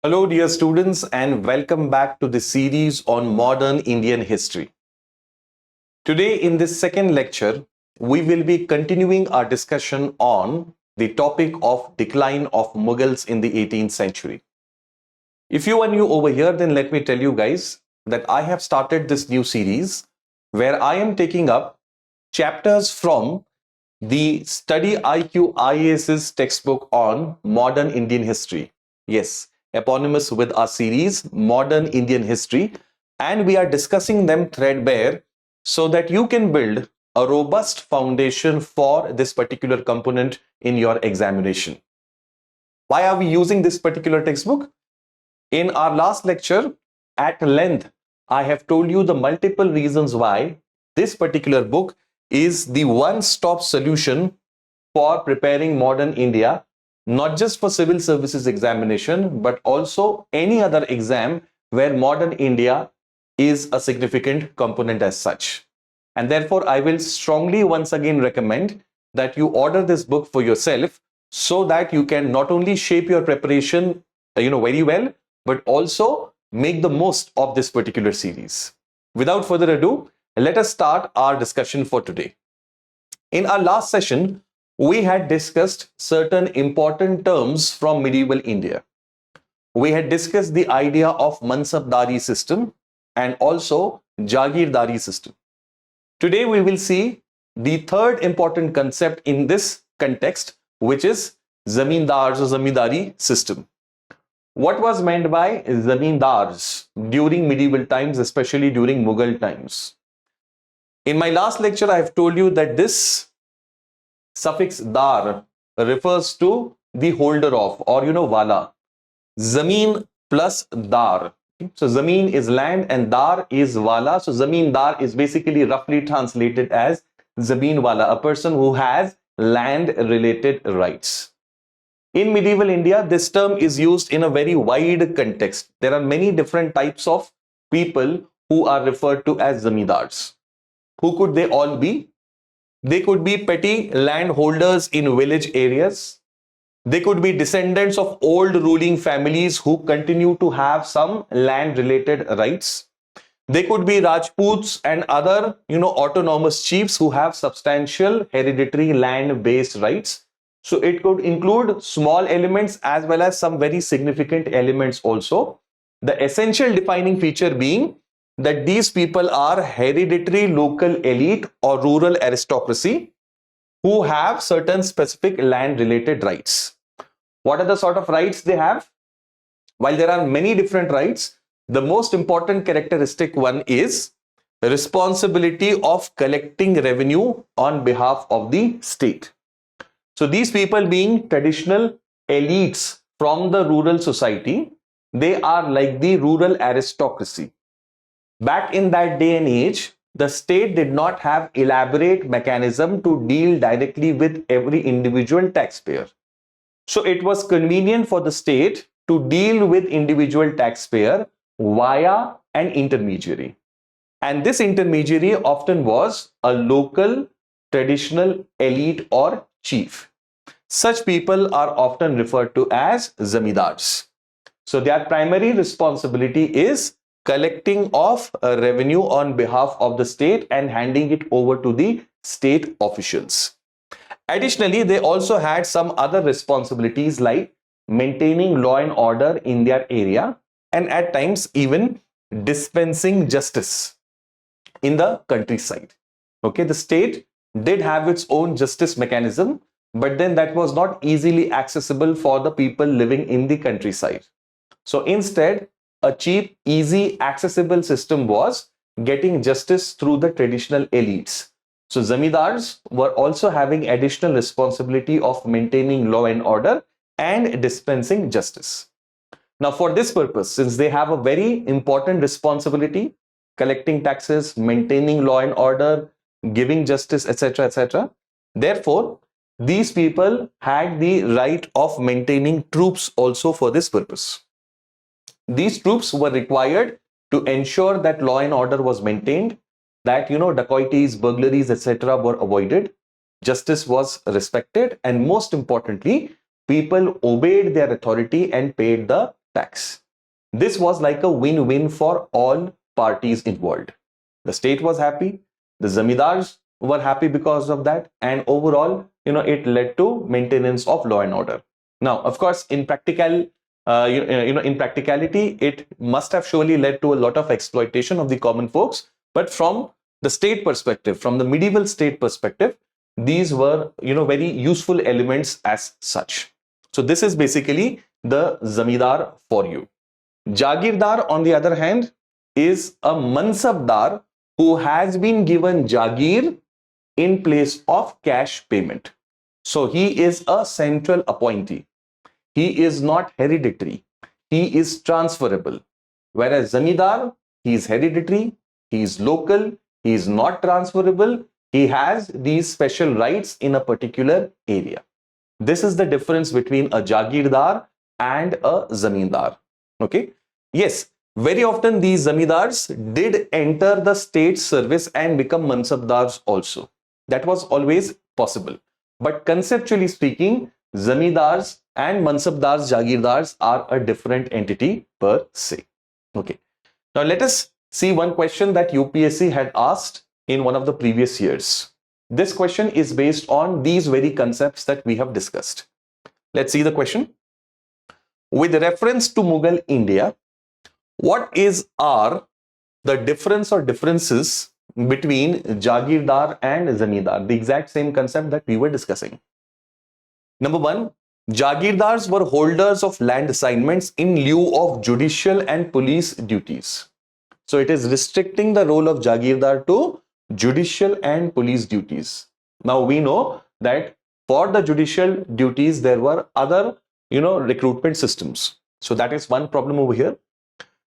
Hello, dear students, and welcome back to the series on modern Indian history. Today, in this second lecture, we will be continuing our discussion on the topic of decline of Mughals in the 18th century. If you are new over here, then let me tell you guys that I have started this new series where I am taking up chapters from the StudyIQ IAS textbook on modern Indian history. Yes, eponymous with our series Modern Indian History, and we are discussing them threadbare so that you can build a robust foundation for this particular component in your examination. Why are we using this particular textbook? In our last lecture, at length, I have told you the multiple reasons why this particular book is the one-stop solution for preparing modern India, not just for civil services examination, but also any other exam where modern India is a significant component as such. And therefore, I will strongly once again recommend that you order this book for yourself so that you can not only shape your preparation very well, but also make the most of this particular series. Without further ado, let us start our discussion for today. In our last session, we had discussed certain important terms from medieval India. We had discussed the idea of Mansabdari system and also Jagirdari system. Today, we will see the third important concept in this context, which is Zamindars or Zamindari system. What was meant by zamindars during medieval times, especially during Mughal times? In my last lecture, I have told you that this suffix dar refers to the holder of, or wala. Zameen plus dar. So zameen is land and dar is wala. So zamindar is basically roughly translated as zameen wala, a person who has land related rights. In medieval India, this term is used in a very wide context. There are many different types of people who are referred to as zamindars. Who could they all be? They could be petty landholders in village areas. They could be descendants of old ruling families who continue to have some land-related rights. They could be Rajputs and other, autonomous chiefs who have substantial hereditary land-based rights. So it could include small elements as well as some very significant elements also. The essential defining feature being that these people are hereditary local elite or rural aristocracy who have certain specific land related rights. What are the sort of rights they have? While there are many different rights, the most important characteristic one is responsibility of collecting revenue on behalf of the state. So these people being traditional elites from the rural society, they are like the rural aristocracy. Back in that day and age, the state did not have elaborate mechanism to deal directly with every individual taxpayer. So it was convenient for the state to deal with individual taxpayer via an intermediary. And this intermediary often was a local traditional elite or chief. Such people are often referred to as zamindars. So their primary responsibility is collecting of revenue on behalf of the state and handing it over to the state officials. Additionally, they also had some other responsibilities like maintaining law and order in their area and at times even dispensing justice in the countryside. Okay, the state did have its own justice mechanism, but then that was not easily accessible for the people living in the countryside. So instead, a cheap, easy, accessible system was getting justice through the traditional elites. So zamindars were also having additional responsibility of maintaining law and order and dispensing justice. Now for this purpose, since they have a very important responsibility, collecting taxes, maintaining law and order, giving justice, etc., etc., therefore, these people had the right of maintaining troops also for this purpose. These troops were required to ensure that law and order was maintained, that dacoities, burglaries, etc. were avoided, justice was respected, and most importantly, people obeyed their authority and paid the tax. This was like a win-win for all parties involved. The state was happy, the zamindars were happy because of that, and overall, it led to maintenance of law and order. Now, of course, in practicality, it must have surely led to a lot of exploitation of the common folks. But from the state perspective, from the medieval state perspective, these were, very useful elements as such. So this is basically the zamindar for you. Jagirdar, on the other hand, is a mansabdar who has been given Jagir in place of cash payment. So he is a central appointee. He is not hereditary. He is transferable. Whereas zamindar, he is hereditary, he is local, he is not transferable. He has these special rights in a particular area. This is the difference between a Jagirdar and a zamindar. Okay. Yes, very often these zamindars did enter the state service and become mansabdars also. That was always possible. But conceptually speaking, zamindars and mansabdars, Jagirdars are a different entity per se. Okay. Now let us see one question that UPSC had asked in one of the previous years. This question is based on these very concepts that we have discussed. Let's see the question. With reference to Mughal India, what the difference or differences between Jagirdar and zamindar? The exact same concept that we were discussing. Number one, Jagirdars were holders of land assignments in lieu of judicial and police duties. So it is restricting the role of Jagirdar to judicial and police duties. Now we know that for the judicial duties, there were other, recruitment systems. So that is one problem over here.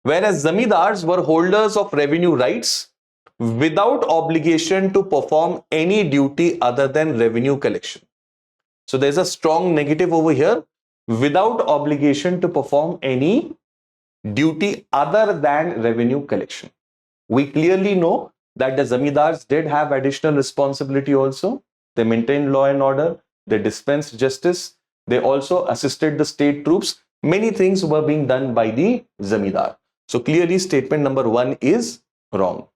Whereas zamindars were holders of revenue rights without obligation to perform any duty other than revenue collection. So there's a strong negative over here, without obligation to perform any duty other than revenue collection. We clearly know that the zamindars did have additional responsibility also. They maintained law and order, they dispensed justice, they also assisted the state troops. Many things were being done by the zamindar. So clearly statement number one is wrong.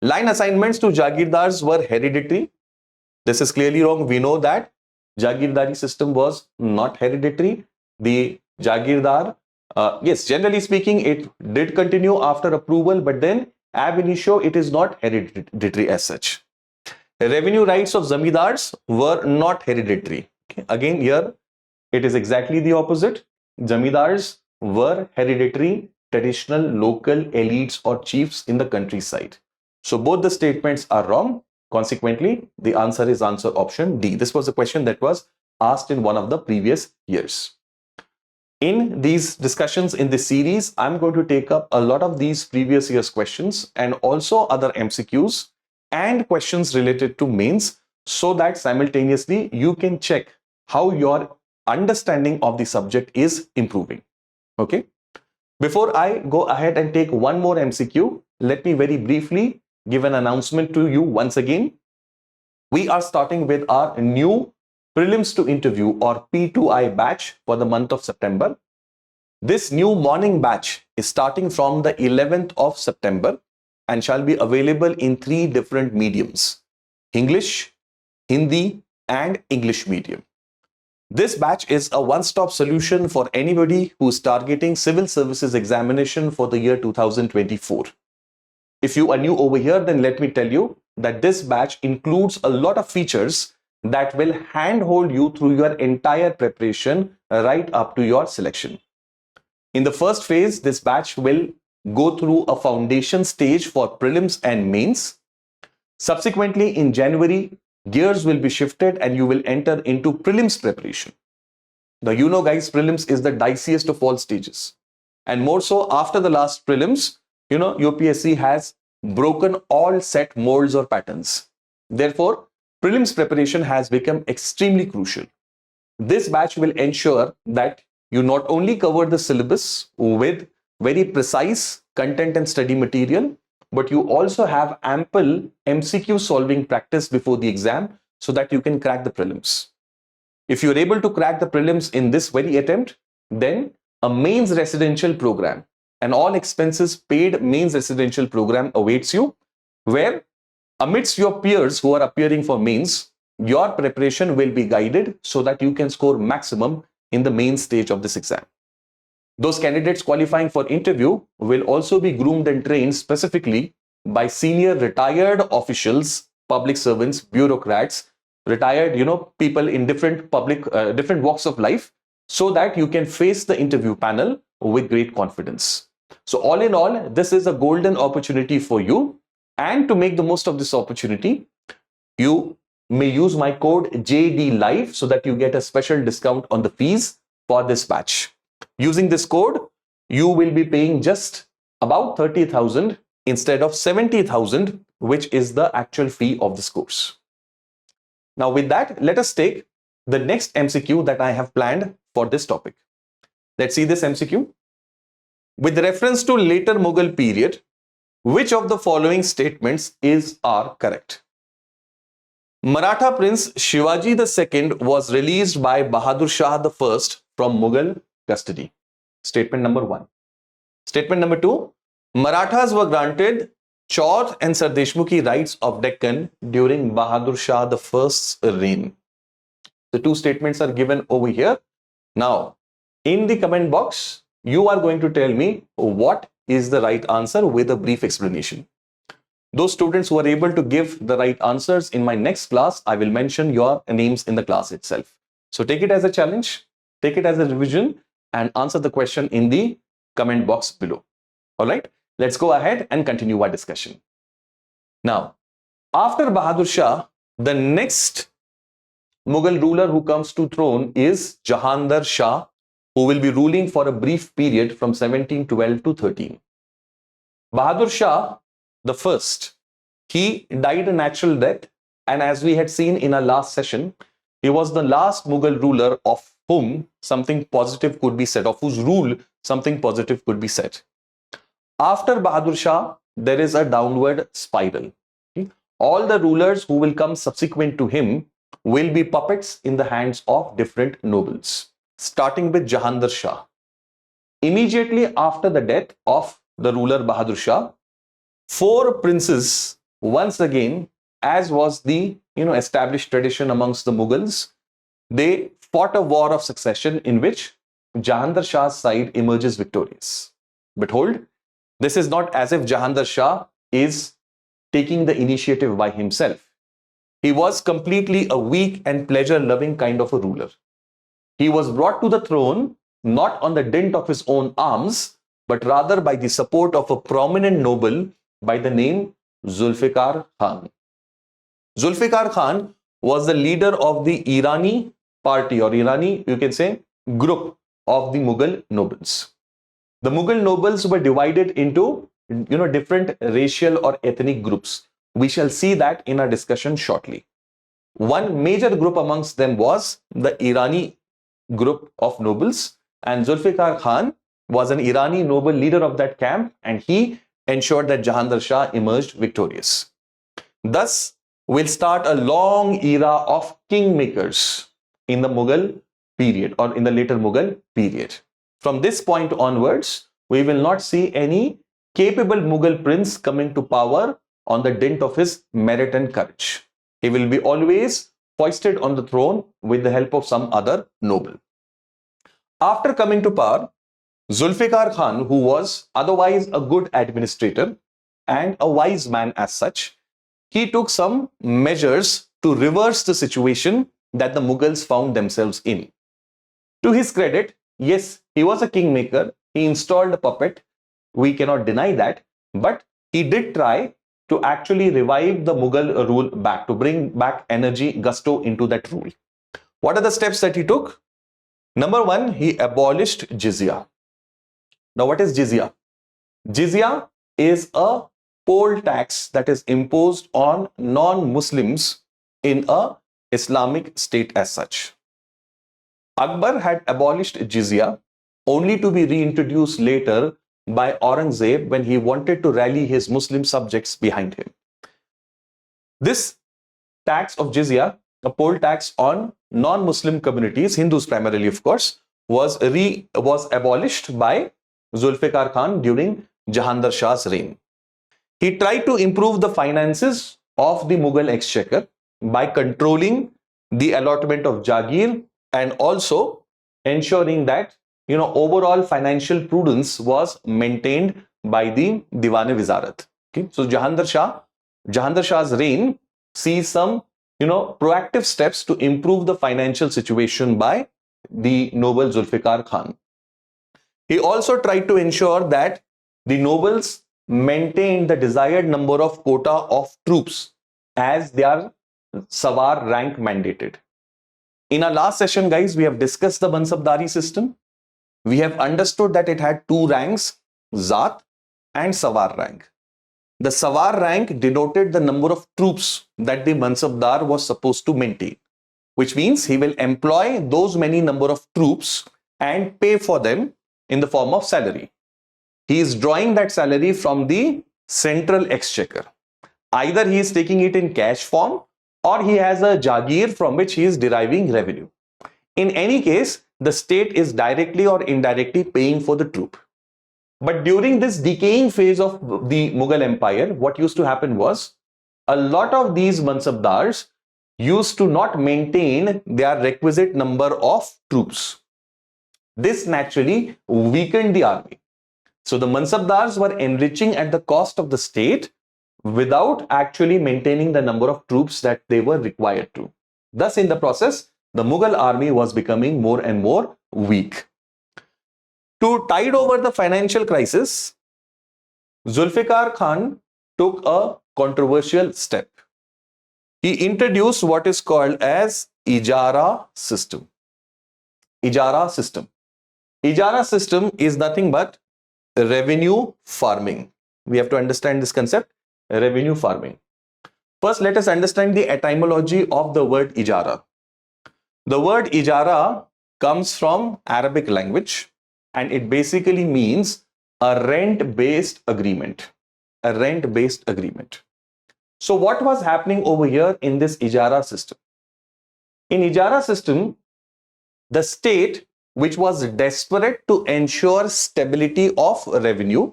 Line assignments to Jagirdars were hereditary. This is clearly wrong. We know that Jagirdari system was not hereditary. The Jagirdar, yes, generally speaking, it did continue after approval, but then ab initio, it is not hereditary as such. The revenue rights of zamindars were not hereditary. Okay. Again, here it is exactly the opposite. Zamindars were hereditary, traditional, local elites or chiefs in the countryside. So both the statements are wrong. Consequently, the answer is answer option D. This was a question that was asked in one of the previous years. In these discussions in this series, I'm going to take up a lot of these previous years questions and also other MCQs and questions related to mains, so that simultaneously you can check how your understanding of the subject is improving. Okay. Before I go ahead and take one more MCQ, let me very briefly give an announcement to you once again. We are starting with our new Prelims to Interview or P2I batch for the month of September. This new morning batch is starting from the 11th of September and shall be available in 3 different mediums: English, Hindi, and English medium. This batch is a one-stop solution for anybody who's targeting civil services examination for the year 2024. If you are new over here, then let me tell you that this batch includes a lot of features that will handhold you through your entire preparation right up to your selection. In the first phase, this batch will go through a foundation stage for prelims and mains. Subsequently, in January, gears will be shifted and you will enter into prelims preparation. Now, guys, prelims is the diciest of all stages. And more so after the last prelims, UPSC has broken all set molds or patterns. Therefore, prelims preparation has become extremely crucial. This batch will ensure that you not only cover the syllabus with very precise content and study material, but you also have ample MCQ solving practice before the exam so that you can crack the prelims. If you're able to crack the prelims in this very attempt, then a mains residential program, an all expenses paid mains residential program awaits you, where amidst your peers who are appearing for mains, your preparation will be guided so that you can score maximum in the main stage of this exam. Those candidates qualifying for interview will also be groomed and trained specifically by senior retired officials, public servants, bureaucrats, retired, people in different different walks of life, so that you can face the interview panel with great confidence. So all in all, this is a golden opportunity for you. And to make the most of this opportunity, you may use my code JDLive so that you get a special discount on the fees for this batch. Using this code, you will be paying just about 30,000 instead of 70,000, which is the actual fee of this course. Now with that, let us take the next MCQ that I have planned for this topic. Let's see this MCQ. With reference to later Mughal period, which of the following statements are correct? Maratha Prince Shivaji II was released by Bahadur Shah I from Mughal custody. Statement number 1. Statement number 2. Marathas were granted Chaudh and Sardeshmukhi rights of Deccan during Bahadur Shah I's reign. The two statements are given over here. Now, in the comment box, you are going to tell me what is the right answer with a brief explanation. Those students who are able to give the right answers in my next class, I will mention your names in the class itself. So take it as a challenge, take it as a revision, and answer the question in the comment box below. All right, let's go ahead and continue our discussion. Now, after Bahadur Shah, the next Mughal ruler who comes to throne is Jahandar Shah, who will be ruling for a brief period from 1712 to 13. Bahadur Shah the first, he died a natural death, and as we had seen in our last session, he was the last Mughal ruler of whom something positive could be said, of whose rule something positive could be said. After Bahadur Shah, there is a downward spiral. All the rulers who will come subsequent to him will be puppets in the hands of different nobles, starting with Jahandar Shah. Immediately after the death of the ruler Bahadur Shah, 4 princes, once again, as was the established tradition amongst the Mughals, they fought a war of succession in which Jahandar Shah's side emerges victorious. But hold, this is not as if Jahandar Shah is taking the initiative by himself. He was completely a weak and pleasure-loving kind of a ruler. He was brought to the throne not on the dint of his own arms, but rather by the support of a prominent noble by the name Zulfikar Khan. Zulfikar Khan was the leader of the Irani party, or Irani, you can say, group of the Mughal nobles. The Mughal nobles were divided into different racial or ethnic groups. We shall see that in our discussion shortly. One major group amongst them was the Irani group of nobles, and Zulfikar Khan was an Irani noble leader of that camp, and he ensured that Jahandar Shah emerged victorious. Thus, we'll start a long era of kingmakers in the Mughal period, or in the later Mughal period. From this point onwards, we will not see any capable Mughal prince coming to power on the dint of his merit and courage. He will be always foisted on the throne with the help of some other noble. After coming to power, Zulfikar Khan, who was otherwise a good administrator and a wise man as such, he took some measures to reverse the situation that the Mughals found themselves in. To his credit, yes, he was a kingmaker, he installed a puppet, we cannot deny that, but he did try to actually revive the Mughal rule back, to bring back energy, gusto into that rule. What are the steps that he took? Number 1, he abolished jizya. Now, what is jizya? Jizya is a poll tax that is imposed on non-Muslims in a Islamic state as such. Akbar had abolished jizya only to be reintroduced later by Aurangzeb when he wanted to rally his Muslim subjects behind him. This tax of jizya, a poll tax on non-Muslim communities, Hindus primarily of course, was abolished by Zulfikar Khan during Jahandar Shah's reign. He tried to improve the finances of the Mughal exchequer by controlling the allotment of Jagir and also ensuring that overall financial prudence was maintained by the Diwan-e-Wizarat. Okay, so Jahandar Shah's reign sees some proactive steps to improve the financial situation by the noble Zulfikar Khan. He also tried to ensure that the nobles maintained the desired number of quota of troops as their Sawar rank mandated. In our last session, guys, we have discussed the Mansabdari system. We have understood that it had two ranks, Zat and Sawar rank. The Sawar rank denoted the number of troops that the Mansabdar was supposed to maintain, which means he will employ those many number of troops and pay for them in the form of salary. He is drawing that salary from the central exchequer. Either he is taking it in cash form or he has a Jagir from which he is deriving revenue. In any case, the state is directly or indirectly paying for the troop. But during this decaying phase of the Mughal Empire, what used to happen was a lot of these Mansabdars used to not maintain their requisite number of troops. This naturally weakened the army. So the Mansabdars were enriching at the cost of the state without actually maintaining the number of troops that they were required to. Thus, in the process, the Mughal army was becoming more and more weak. To tide over the financial crisis, Zulfikar Khan took a controversial step. He introduced what is called as Ijara system. Ijara system. Ijara system is nothing but revenue farming. We have to understand this concept, revenue farming. First, let us understand the etymology of the word Ijara. The word Ijara comes from Arabic language and it basically means a rent-based agreement. A rent-based agreement. So what was happening over here in this Ijara system? In Ijara system, the state, which was desperate to ensure stability of revenue,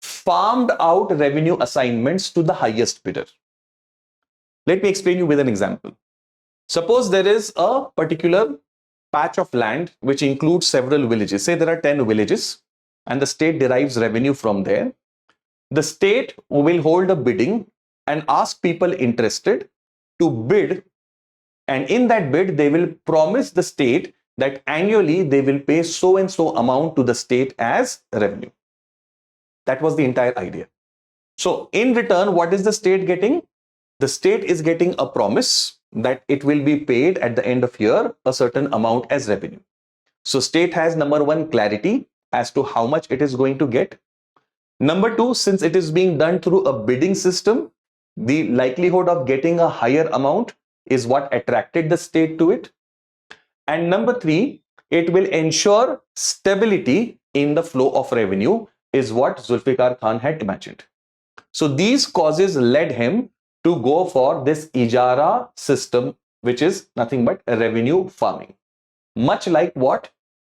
farmed out revenue assignments to the highest bidder. Let me explain you with an example. Suppose there is a particular patch of land which includes several villages. Say there are 10 villages and the state derives revenue from there. The state will hold a bidding and ask people interested to bid, and in that bid they will promise the state that annually they will pay so and so amount to the state as revenue. That was the entire idea. So in return, what is the state getting? The state is getting a promise that it will be paid at the end of year a certain amount as revenue. So state has, number one, clarity as to how much it is going to get. Number two, since it is being done through a bidding system, the likelihood of getting a higher amount is what attracted the state to it. And number three, it will ensure stability in the flow of revenue, is what Zulfikar Khan had imagined. So these causes led him to go for this Ijara system, which is nothing but revenue farming. Much like what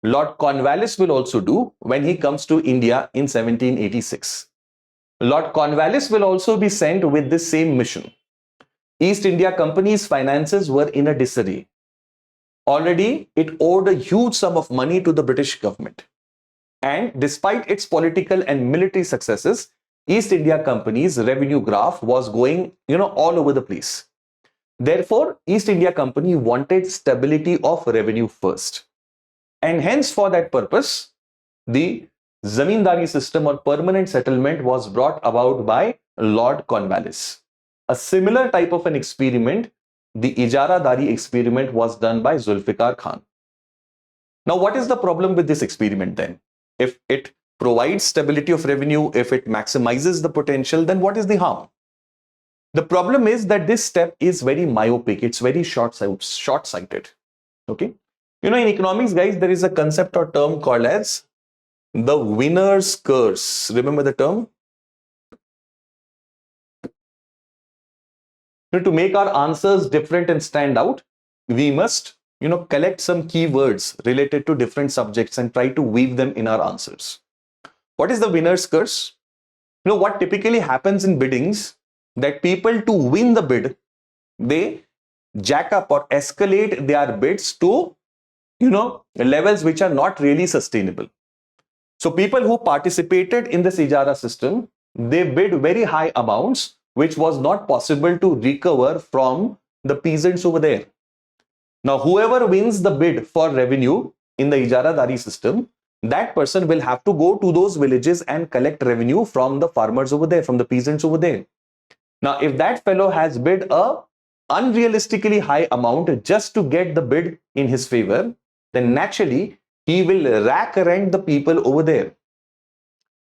Lord Cornwallis will also do when he comes to India in 1786. Lord Cornwallis will also be sent with this same mission. East India Company's finances were in a disarray. Already, it owed a huge sum of money to the British government. And despite its political and military successes, East India Company's revenue graph was going, all over the place. Therefore, East India Company wanted stability of revenue first. And hence, for that purpose, the Zamindari system or permanent settlement was brought about by Lord Cornwallis. A similar type of an experiment, the Ijaradari experiment, was done by Zulfikar Khan. Now, what is the problem with this experiment then? If it provides stability of revenue, if it maximizes the potential, then what is the harm? The problem is that this step is very myopic. It's very short-sighted. Okay. In economics, guys, there is a concept or term called as the winner's curse. Remember the term? To make our answers different and stand out, we must, collect some keywords related to different subjects and try to weave them in our answers. What is the winner's curse? What typically happens in biddings, that people to win the bid, they jack up or escalate their bids to, levels which are not really sustainable. So people who participated in this Ijara system, they bid very high amounts, which was not possible to recover from the peasants over there. Now, whoever wins the bid for revenue in the Ijaradari system, that person will have to go to those villages and collect revenue from the farmers over there, from the peasants over there. Now, if that fellow has bid a unrealistically high amount just to get the bid in his favor, then naturally he will rack rent the people over there.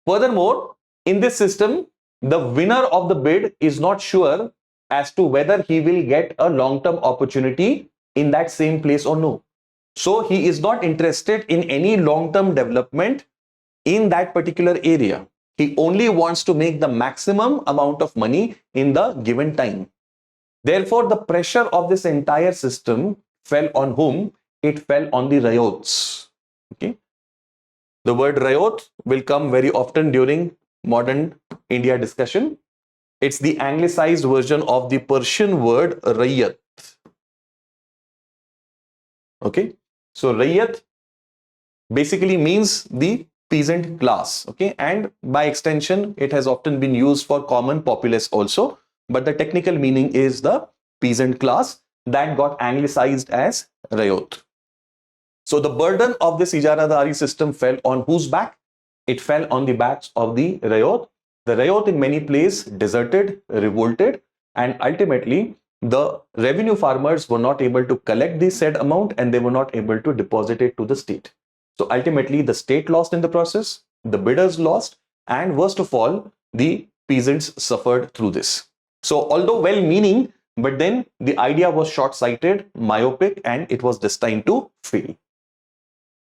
Furthermore, in this system, the winner of the bid is not sure as to whether he will get a long-term opportunity in that same place or no. So he is not interested in any long-term development in that particular area. He only wants to make the maximum amount of money in the given time. Therefore, the pressure of this entire system fell on whom? It fell on the rayots. Okay. The word rayot will come very often during modern India discussion. It's the anglicized version of the Persian word rayat. Okay. So rayat basically means the peasant class. Okay. And by extension, it has often been used for common populace also. But the technical meaning is the peasant class that got anglicized as rayot. So the burden of this Ijaradari system fell on whose back? It fell on the backs of the rayot. The rayot in many places deserted, revolted, and ultimately the revenue farmers were not able to collect the said amount and they were not able to deposit it to the state. So ultimately the state lost in the process, the bidders lost, and worst of all, the peasants suffered through this. So although well-meaning, but then the idea was short-sighted, myopic, and it was destined to fail.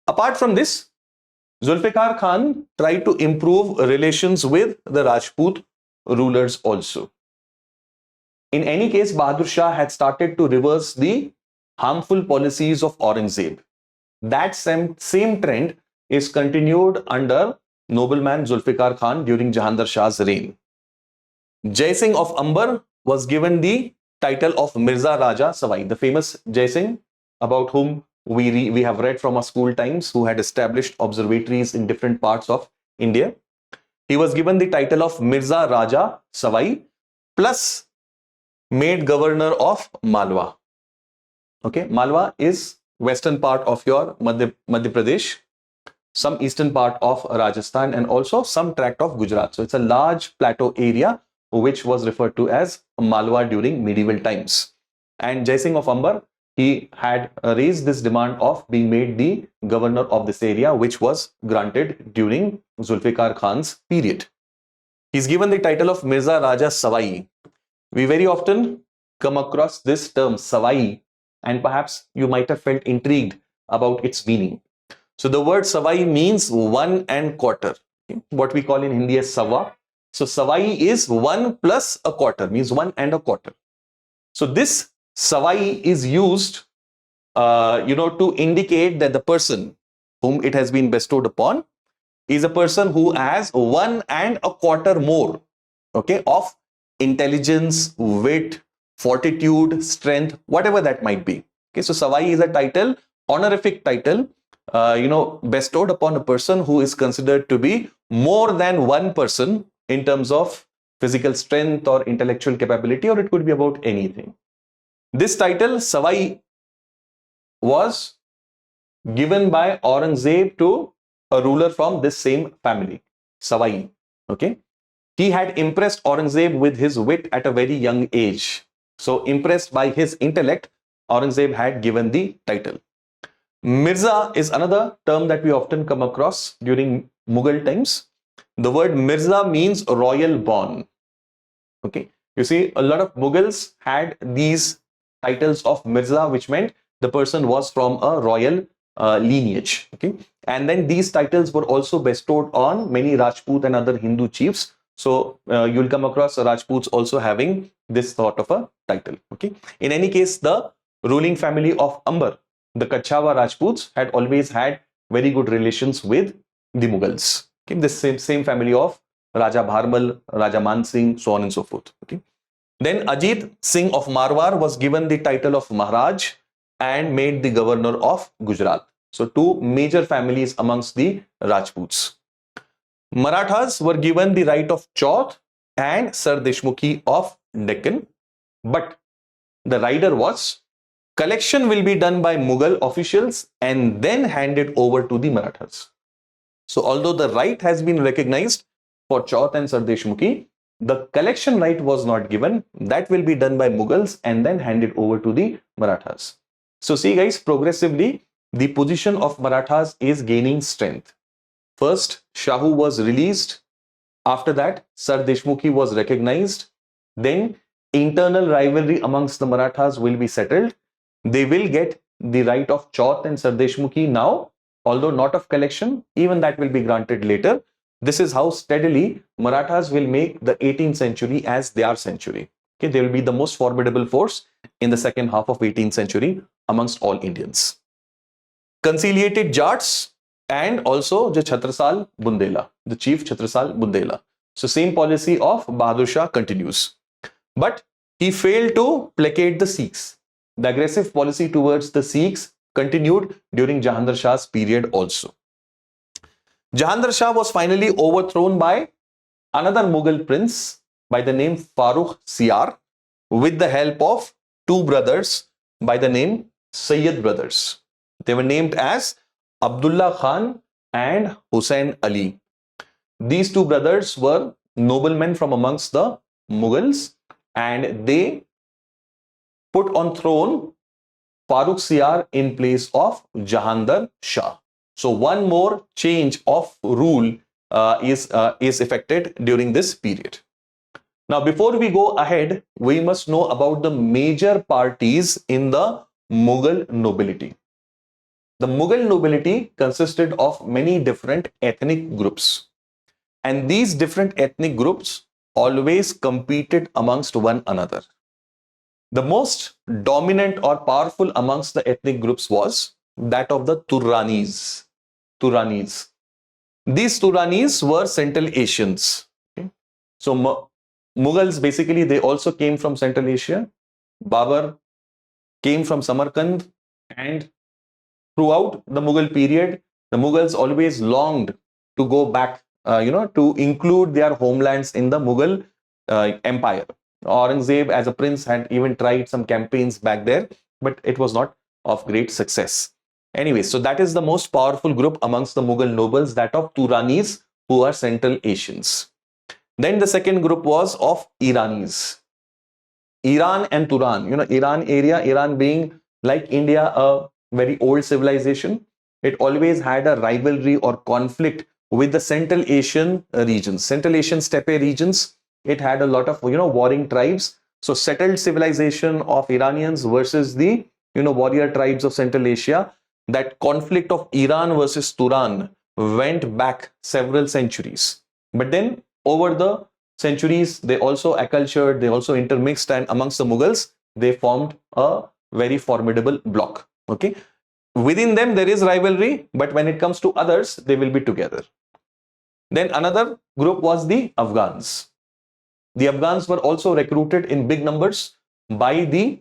Apart from this, Zulfikar Khan tried to improve relations with the Rajput rulers also. In any case, Bahadur Shah had started to reverse the harmful policies of Aurangzeb. That same trend is continued under nobleman Zulfikar Khan during Jahandar Shah's reign. Jai Singh of Amber was given the title of Mirza Raja Savai, the famous Jai Singh about whom we have read from our school times, who had established observatories in different parts of India. He was given the title of Mirza Raja Savai plus made governor of Malwa. Okay, Malwa is western part of your Madhya Pradesh, some eastern part of Rajasthan, and also some tract of Gujarat. So it's a large plateau area which was referred to as Malwa during medieval times. And Jai Singh of Amber, he had raised this demand of being made the governor of this area, which was granted during Zulfikar Khan's period. He's given the title of Mirza Raja Savai. We very often come across this term Savai, and perhaps you might have felt intrigued about its meaning. So the word Savai means 1 and quarter, okay? What we call in Hindi as Sawa. So Savai is 1 plus a quarter, means 1 and a quarter. So this Savai is used, to indicate that the person whom it has been bestowed upon is a person who has 1 and a quarter more, okay, of intelligence, wit, fortitude, strength, whatever that might be. Okay, so Savai is a title, honorific title, bestowed upon a person who is considered to be more than one person in terms of physical strength or intellectual capability, or it could be about anything. This title, Savai, was given by Aurangzeb to a ruler from this same family, Savai. Okay, he had impressed Aurangzeb with his wit at a very young age. So, impressed by his intellect, Aurangzeb had given the title. Mirza is another term that we often come across during Mughal times. The word Mirza means royal born. Okay, you see, a lot of Mughals had these titles of Mirza, which meant the person was from a royal lineage. Okay, and then these titles were also bestowed on many Rajput and other Hindu chiefs. So you'll come across Rajputs also having this sort of a title. Okay, in any case, the ruling family of Amber, the Kachawa Rajputs had always had very good relations with the Mughals. Okay, the same family of Raja Bharmal, Raja Man Singh, so on and so forth. Okay. Then Ajit Singh of Marwar was given the title of Maharaj and made the governor of Gujarat. So two major families amongst the Rajputs. Marathas were given the right of Chauth and Sar Deshmukhi of Deccan, but the rider was collection will be done by Mughal officials and then handed over to the Marathas. So although the right has been recognized for Chauth and Sar Deshmukhi, the collection right was not given. That will be done by Mughals and then handed over to the Marathas. So see guys, progressively the position of Marathas is gaining strength. First, Shahu was released. After that, Sar Deshmukhi was recognized. Then internal rivalry amongst the Marathas will be settled. They will get the right of Chauth and Sar Deshmukhi now, although not of collection. Even that will be granted later. This is how steadily Marathas will make the 18th century as their century. Okay, they will be the most formidable force in the second half of 18th century amongst all Indians. Conciliated Jats and also the Chhatrasal Bundela, the chief Chhatrasal Bundela. So same policy of Bahadur Shah continues. But he failed to placate the Sikhs. The aggressive policy towards the Sikhs continued during Jahandar Shah's period also. Jahandar Shah was finally overthrown by another Mughal prince by the name Farrukh Siyar with the help of two brothers by the name Sayyid brothers. They were named as Abdullah Khan and Hussain Ali. These two brothers were noblemen from amongst the Mughals and they put on throne Farrukh Siyar in place of Jahandar Shah. So one more change of rule is effected during this period. Now, before we go ahead, we must know about the major parties in the Mughal nobility. The Mughal nobility consisted of many different ethnic groups. And these different ethnic groups always competed amongst one another. The most dominant or powerful amongst the ethnic groups was that of the Turranis. These Turranis were Central Asians. Okay? So Mughals basically they also came from Central Asia. Babur came from Samarkand, and throughout the Mughal period, the Mughals always longed to go back, to include their homelands in the Mughal empire. Aurangzeb as a prince had even tried some campaigns back there, but it was not of great success. Anyway, so that is the most powerful group amongst the Mughal nobles, that of Turanis, who are Central Asians. Then the second group was of Iranis. Iran and Turan, Iran area, Iran being like India, a very old civilization. It always had a rivalry or conflict with the Central Asian regions, Central Asian steppe regions. It had a lot of, warring tribes. So settled civilization of Iranians versus the, warrior tribes of Central Asia. That conflict of Iran versus Turan went back several centuries. But then over the centuries, they also acculturated, they also intermixed, and amongst the Mughals, they formed a very formidable bloc. Okay. Within them, there is rivalry, but when it comes to others, they will be together. Then another group was the Afghans. The Afghans were also recruited in big numbers by the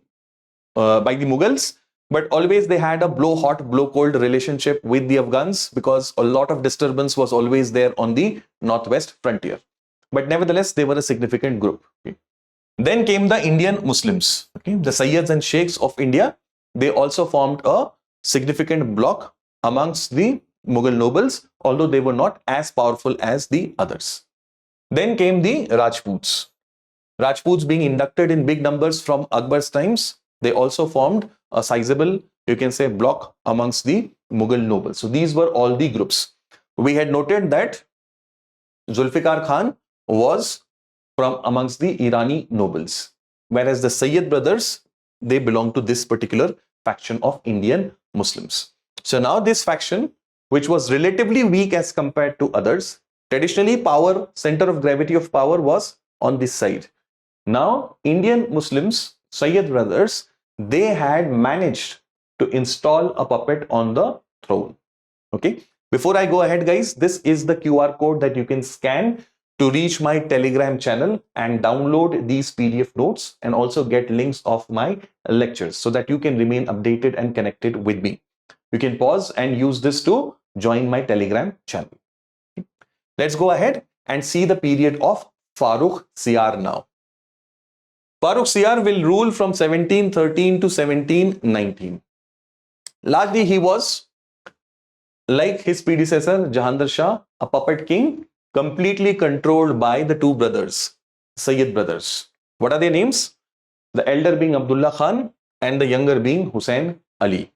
Mughals, but always they had a blow hot, blow cold relationship with the Afghans because a lot of disturbance was always there on the northwest frontier. But nevertheless, they were a significant group. Okay. Then came the Indian Muslims. Okay. The Sayyids and Sheikhs of India, they also formed a significant bloc amongst the Mughal nobles, although they were not as powerful as the others. Then came the Rajputs. Rajputs being inducted in big numbers from Akbar's times, they also formed a sizable, you can say, bloc amongst the Mughal nobles. So these were all the groups. We had noted that Zulfikar Khan was from amongst the Irani nobles, whereas the Sayyid brothers, they belong to this particular faction of Indian Muslims. So now this faction, which was relatively weak as compared to others, traditionally power, center of gravity of power was on this side. Now Indian Muslims, Sayyid brothers, they had managed to install a puppet on the throne. Okay. Before I go ahead, guys, this is the QR code that you can scan to reach my Telegram channel and download these PDF notes and also get links of my lectures so that you can remain updated and connected with me. You can pause and use this to join my Telegram channel. Let's go ahead and see the period of Farrukh Siyar now. Farrukh Siyar will rule from 1713 to 1719. Largely, he was, like his predecessor Jahandar Shah, a puppet king completely controlled by the two brothers, Sayyid brothers. What are their names? The elder being Abdullah Khan and the younger being Hussain Ali.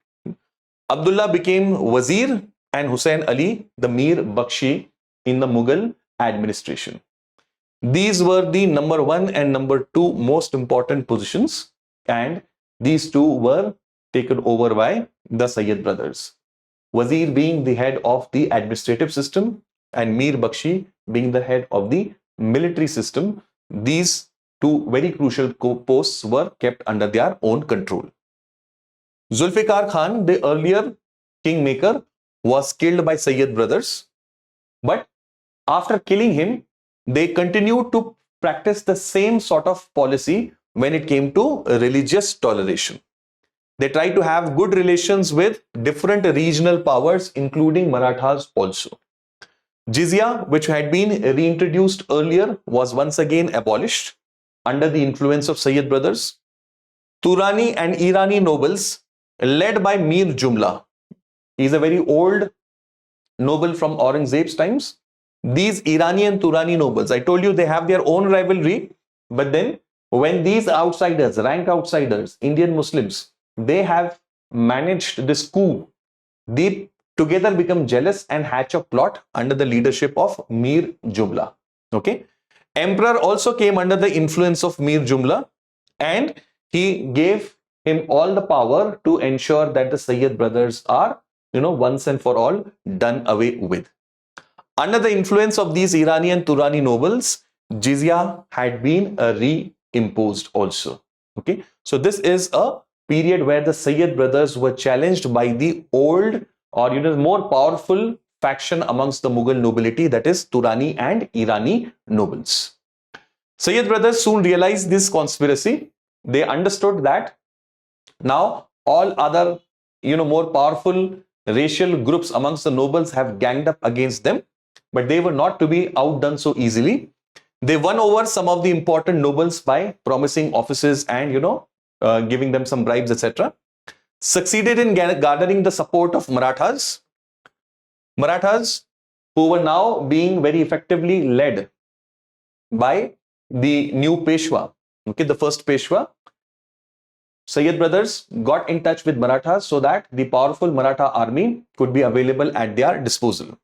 Abdullah became Wazir and Hussain Ali the Mir Bakshi in the Mughal administration. These were the number 1 and number 2 most important positions, and these two were taken over by the Sayyid brothers. Wazir being the head of the administrative system and Mir Bakshi being the head of the military system. These two very crucial posts were kept under their own control. Zulfikar Khan, the earlier kingmaker, was killed by Sayyid brothers, but after killing him, they continued to practice the same sort of policy when it came to religious toleration. They tried to have good relations with different regional powers, including Marathas also. Jizya, which had been reintroduced earlier, was once again abolished under the influence of Sayyid brothers. Turani and Irani nobles, led by Mir Jumla, he is a very old noble from Aurangzeb's times. These Irani and Turani nobles, I told you they have their own rivalry, but then when these outsiders, rank outsiders, Indian Muslims, they have managed this coup, they together become jealous and hatch a plot under the leadership of Mir Jumla. Okay. Emperor also came under the influence of Mir Jumla, and he gave him all the power to ensure that the Sayyid brothers are, once and for all done away with. Under the influence of these Irani and Turani nobles, jizya had been reimposed also. Okay. So this is a period where the Sayyid brothers were challenged by the old or more powerful faction amongst the Mughal nobility, that is Turani and Irani nobles. Sayyid brothers soon realized this conspiracy. They understood that now all other more powerful racial groups amongst the nobles have ganged up against them, but they were not to be outdone so easily. They won over some of the important nobles by promising offices and giving them some bribes, etc. Succeeded in garnering the support of Marathas. Marathas, who were now being very effectively led by the new Peshwa, okay, the first Peshwa. Sayyid brothers got in touch with Marathas so that the powerful Maratha army could be available at their disposal.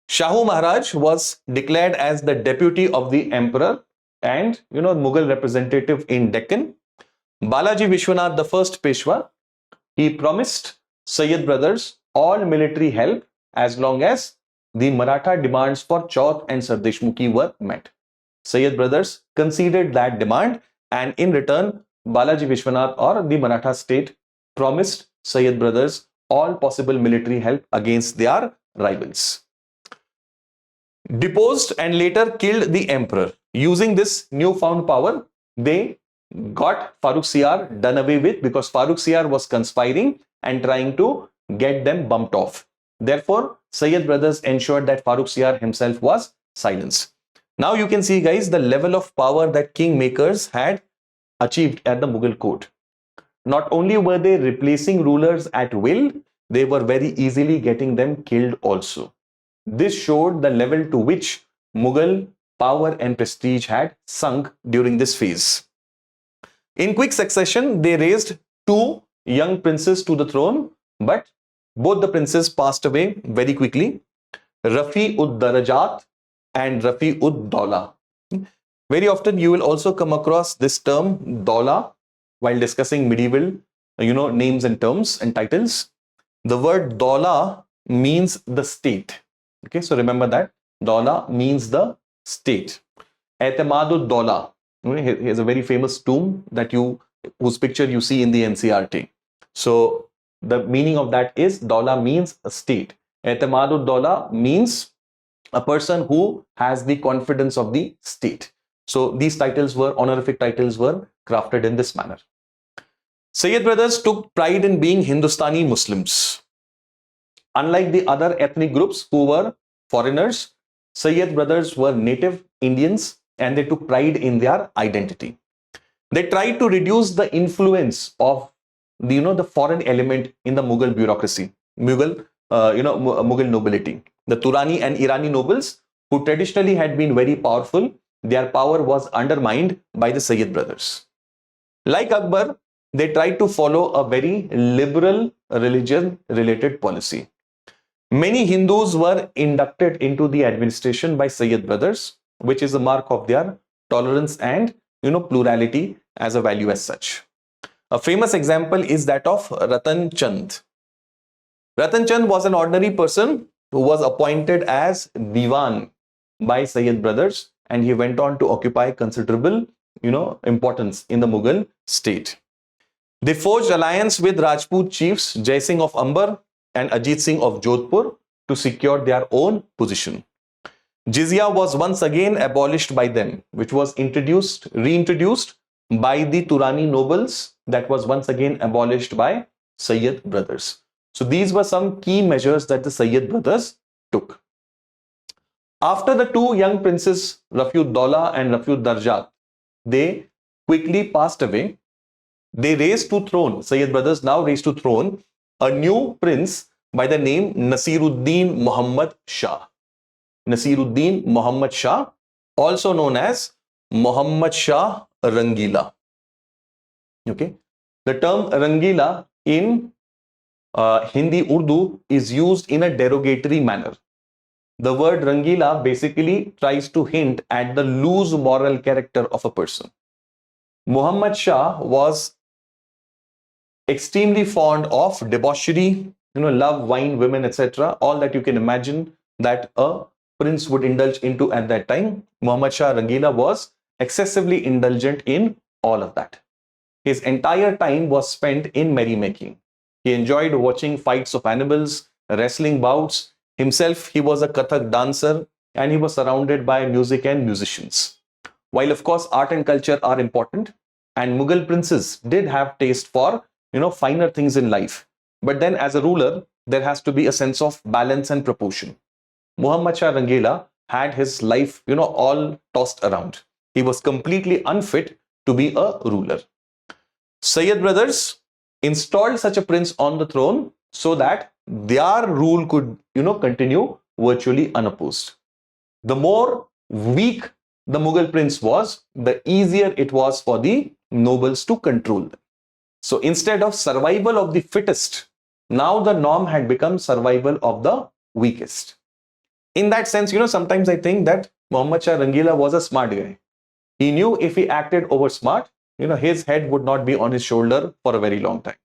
Shahu Maharaj was declared as the deputy of the emperor and Mughal representative in Deccan. Balaji Vishwanath, the first Peshwa, he promised Sayyid brothers all military help as long as the Maratha demands for Chaut and Sardeshmukhi were met. Sayyid brothers conceded that demand, and in return, Balaji Vishwanath or the Maratha state promised Sayyid brothers all possible military help against their rivals. Deposed and later killed the emperor. Using this newfound power, they got Farrukh Siyar done away with because Farrukh Siyar was conspiring and trying to get them bumped off. Therefore, Sayyid brothers ensured that Farrukh Siyar himself was silenced. Now you can see, guys, the level of power that kingmakers had achieved at the Mughal court. Not only were they replacing rulers at will, they were very easily getting them killed also. This showed the level to which Mughal power and prestige had sunk during this phase. In quick succession, they raised two young princes to the throne, but both the princes passed away very quickly. Rafi-ud-Darajat and Rafi-ud-Dawla. Very often you will also come across this term Dawla while discussing medieval names and terms and titles. The word Dawla means the state. Okay, so remember that Dawla means the state. Etemad-ud-Dawla. Here's a very famous tomb that whose picture you see in the NCRT. So The meaning of that is Dawla means a state. E'timadud Dawla means a person who has the confidence of the state. So these titles were, honorific titles were crafted in this manner. Sayyid brothers took pride in being Hindustani Muslims. Unlike the other ethnic groups who were foreigners, Sayyid brothers were native Indians and they took pride in their identity. They tried to reduce the influence of the foreign element in the Mughal bureaucracy, Mughal nobility. The Turani and Irani nobles, who traditionally had been very powerful, their power was undermined by the Sayyid brothers. Like Akbar, they tried to follow a very liberal religion-related policy. Many Hindus were inducted into the administration by Sayyid brothers, which is a mark of their tolerance and plurality as a value as such. A famous example is that of Ratan Chand. Ratan Chand was an ordinary person who was appointed as Diwan by Sayyid brothers, and he went on to occupy considerable importance in the Mughal state. They forged alliance with Rajput chiefs Jai Singh of Amber and Ajit Singh of Jodhpur to secure their own position. Jizya was once again abolished by them, which was reintroduced by the Turani nobles, that was once again abolished by Sayyid brothers. So these were some key measures that the Sayyid brothers took. After the two young princes, Rafiud Dawla and Rafiud Darjat, they quickly passed away. They raised to throne, Sayyid brothers now raised to throne, a new prince by the name Nasiruddin Muhammad Shah. Nasiruddin Muhammad Shah, also known as Muhammad Shah Rangila. Okay, the term Rangila in Hindi Urdu is used in a derogatory manner. The word Rangila basically tries to hint at the loose moral character of a person. Muhammad Shah was extremely fond of debauchery, love, wine, women, etc. All that you can imagine that a prince would indulge into at that time. Muhammad Shah Rangila was excessively indulgent in all of that. His entire time was spent in merrymaking. He enjoyed watching fights of animals, wrestling bouts. Himself, he was a Kathak dancer and he was surrounded by music and musicians. While of course art and culture are important and Mughal princes did have taste for finer things in life, but then as a ruler there has to be a sense of balance and proportion. Muhammad Shah Rangila had his life all tossed around. He was completely unfit to be a ruler. Sayyid brothers installed such a prince on the throne so that their rule could continue virtually unopposed. The more weak the Mughal prince was, the easier it was for the nobles to control them. So instead of survival of the fittest, now the norm had become survival of the weakest. In that sense, sometimes I think that Muhammad Shah Rangila was a smart guy. He knew if he acted over smart, his head would not be on his shoulder for a very long time.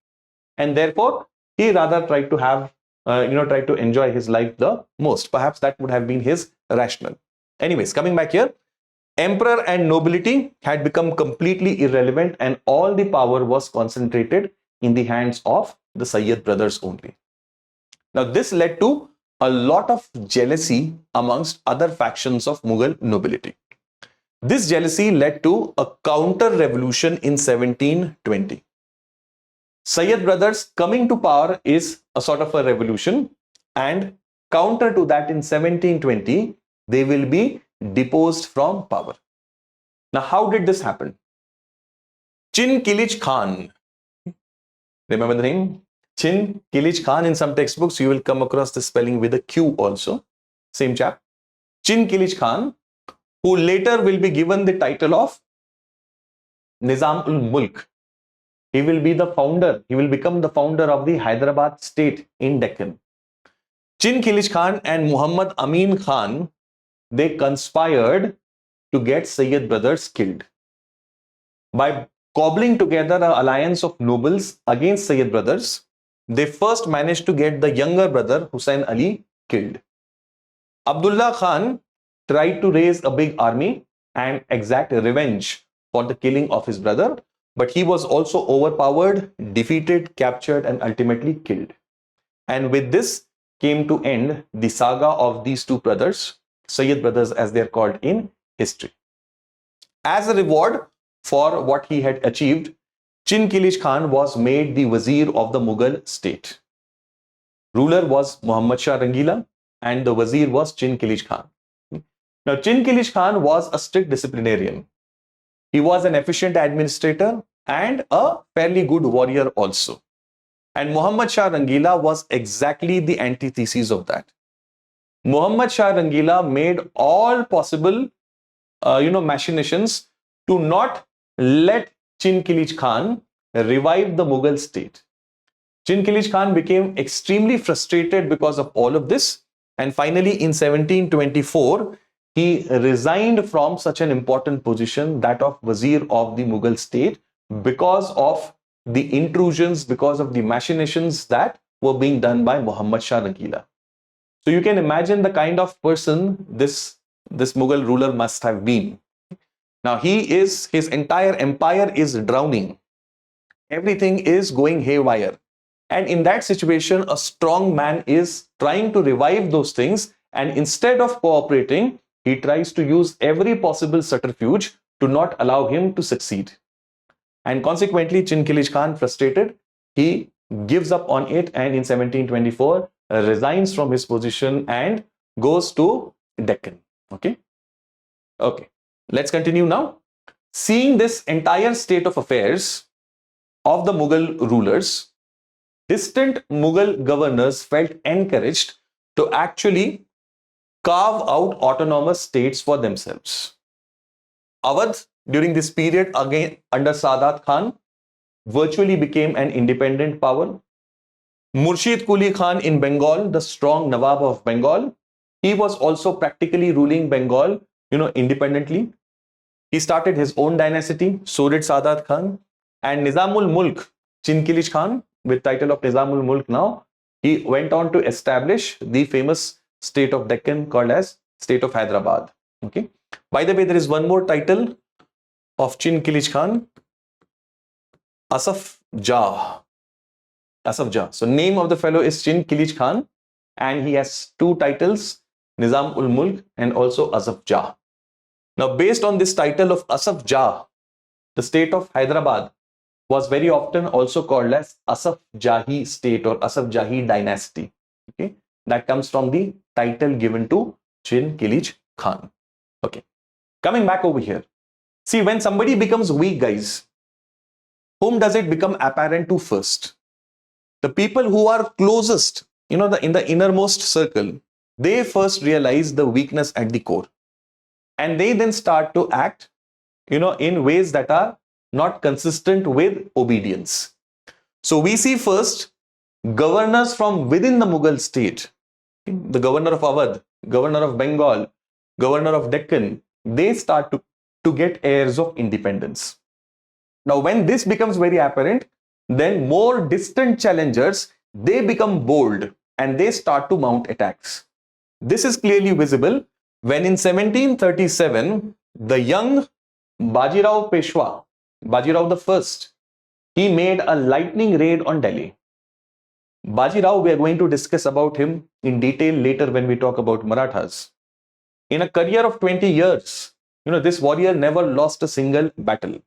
And therefore, he rather tried to have, tried to enjoy his life the most. Perhaps that would have been his rationale. Anyways, coming back here, emperor and nobility had become completely irrelevant and all the power was concentrated in the hands of the Sayyid brothers only. Now, this led to a lot of jealousy amongst other factions of Mughal nobility. This jealousy led to a counter-revolution in 1720. Sayyid brothers coming to power is a sort of a revolution, and counter to that in 1720, they will be deposed from power. Now, how did this happen? Chin Kilich Khan. Remember the name? Chin Kilich Khan. In some textbooks, you will come across the spelling with a Q also. Same chap. Chin Kilich Khan, who later will be given the title of Nizam-ul-Mulk. He will be the founder. He will become the founder of the Hyderabad state in Deccan. Chin Kilich Khan and Muhammad Amin Khan, they conspired to get Sayyid brothers killed. By cobbling together an alliance of nobles against Sayyid brothers, they first managed to get the younger brother Hussain Ali killed. Abdullah Khan tried to raise a big army and exact revenge for the killing of his brother, but he was also overpowered, defeated, captured, and ultimately killed. And with this came to end the saga of these two brothers, Sayyid brothers as they are called in history. As a reward for what he had achieved, Chin Kilish Khan was made the Wazir of the Mughal state. Ruler was Muhammad Shah Rangila and the Wazir was Chin Kilish Khan. Now, Chin Kilish Khan was a strict disciplinarian. He was an efficient administrator and a fairly good warrior also. And Muhammad Shah Rangila was exactly the antithesis of that. Muhammad Shah Rangila made all possible machinations to not let Chin Kilish Khan revive the Mughal state. Chin Kilish Khan became extremely frustrated because of all of this, and finally in 1724 he resigned from such an important position, that of Wazir of the Mughal state, because of the intrusions, because of the machinations that were being done by Muhammad Shah Rangila. So you can imagine the kind of person this Mughal ruler must have been. Now his entire empire is drowning. Everything is going haywire. And in that situation, a strong man is trying to revive those things, and instead of cooperating, he tries to use every possible subterfuge to not allow him to succeed. And consequently, Chin Kilish Khan, frustrated, he gives up on it, and in 1724 resigns from his position and goes to Deccan. Okay. Let's continue now. Seeing this entire state of affairs of the Mughal rulers, distant Mughal governors felt encouraged to actually carve out autonomous states for themselves. Awadh, during this period, again under Sadat Khan, virtually became an independent power. Murshid Quli Khan in Bengal, the strong Nawab of Bengal, he was also practically ruling Bengal, independently. He started his own dynasty, so did Sadat Khan. And Nizamul Mulk, Chin Kilish Khan, with title of Nizamul Mulk now, he went on to establish the famous state of Deccan called as State of Hyderabad. Okay. By the way, there is one more title of Chin Kilish Khan, Asaf Jah. Asaf Jah. So name of the fellow is Chin Kilish Khan, and he has two titles, Nizam ul Mulk and also Asaf Jah. Now, based on this title of Asaf Jah, the state of Hyderabad was very often also called as Asaf Jahi state or Asaf Jahi dynasty. Okay, that comes from the title given to Chin Kilish Khan. Okay, coming back over here. See, when somebody becomes weak, guys, whom does it become apparent to first? The people who are closest, in the innermost circle, they first realize the weakness at the core. And they then start to act, in ways that are not consistent with obedience. So we see first governors from within the Mughal state, the governor of Awadh, governor of Bengal, governor of Deccan, they start to get airs of independence. Now, when this becomes very apparent, then more distant challengers, they become bold and they start to mount attacks. This is clearly visible when in 1737, the young Bajirao Peshwa, Bajirao I, he made a lightning raid on Delhi. Bajirao, we are going to discuss about him in detail later when we talk about Marathas. In a career of 20 years, this warrior never lost a single battle.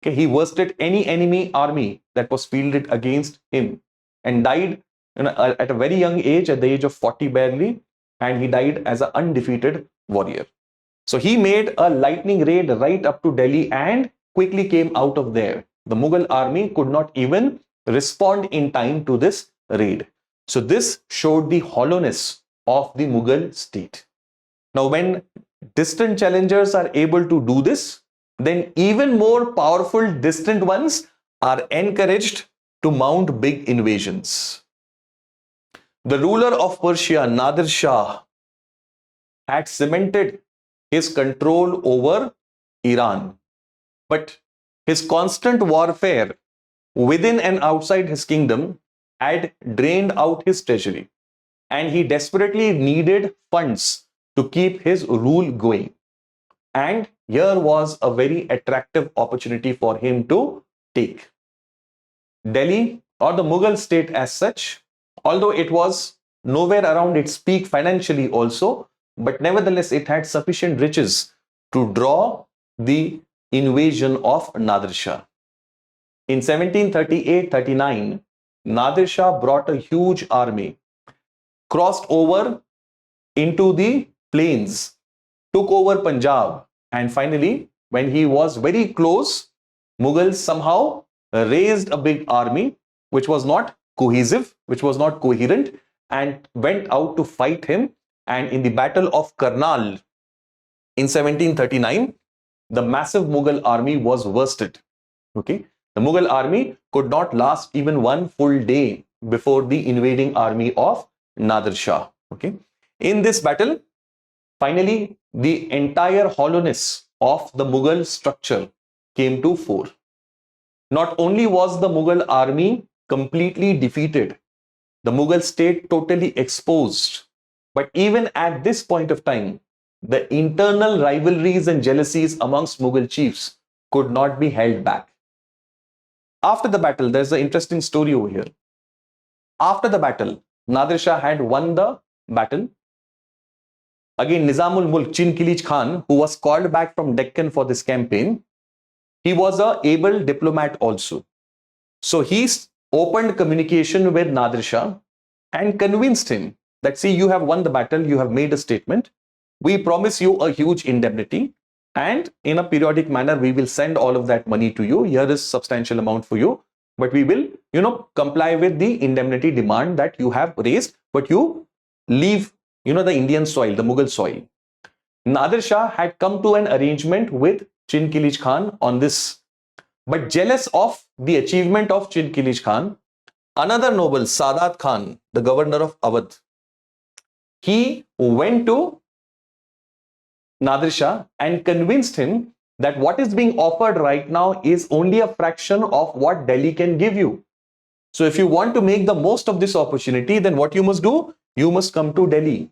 Okay, he worsted any enemy army that was fielded against him and died at a very young age, at the age of 40 barely, and he died as an undefeated warrior. So he made a lightning raid right up to Delhi and quickly came out of there. The Mughal army could not even respond in time to this raid. So this showed the hollowness of the Mughal state. Now, when distant challengers are able to do this, then even more powerful distant ones are encouraged to mount big invasions. The ruler of Persia, Nadir Shah, had cemented his control over Iran, but his constant warfare within and outside his kingdom had drained out his treasury, and he desperately needed funds to keep his rule going. And here was a very attractive opportunity for him to take. Delhi, or the Mughal state as such, although it was nowhere around its peak financially also, but nevertheless it had sufficient riches to draw the invasion of Nadir Shah. In 1738-39, Nadir Shah brought a huge army, crossed over into the plains, took over Punjab, and finally, when he was very close, Mughals somehow raised a big army which was not cohesive, which was not coherent, and went out to fight him. And in the Battle of Karnal in 1739, the massive Mughal army was worsted. Okay, the Mughal army could not last even one full day before the invading army of Nadir Shah. Okay, in this battle, finally, the entire hollowness of the Mughal structure came to fore. Not only was the Mughal army completely defeated, the Mughal state totally exposed, but even at this point of time, the internal rivalries and jealousies amongst Mughal chiefs could not be held back. After the battle, there's an interesting story over here. After the battle, Nadir Shah had won the battle. Again, Nizamul Mulk Chin Kilij Khan, who was called back from Deccan for this campaign, he was an able diplomat also. So he opened communication with Nadir Shah and convinced him that, see, you have won the battle, you have made a statement, we promise you a huge indemnity, and in a periodic manner we will send all of that money to you. Here is substantial amount for you, but we will, comply with the indemnity demand that you have raised, but you leave, the Indian soil, the Mughal soil. Nadir Shah had come to an arrangement with Chin Kilij Khan on this, but jealous of the achievement of Chin Kilij Khan, another noble, Sadat Khan, the governor of Awadh, he went to Nadir Shah and convinced him that what is being offered right now is only a fraction of what Delhi can give you. So if you want to make the most of this opportunity, then what you must do? You must come to Delhi.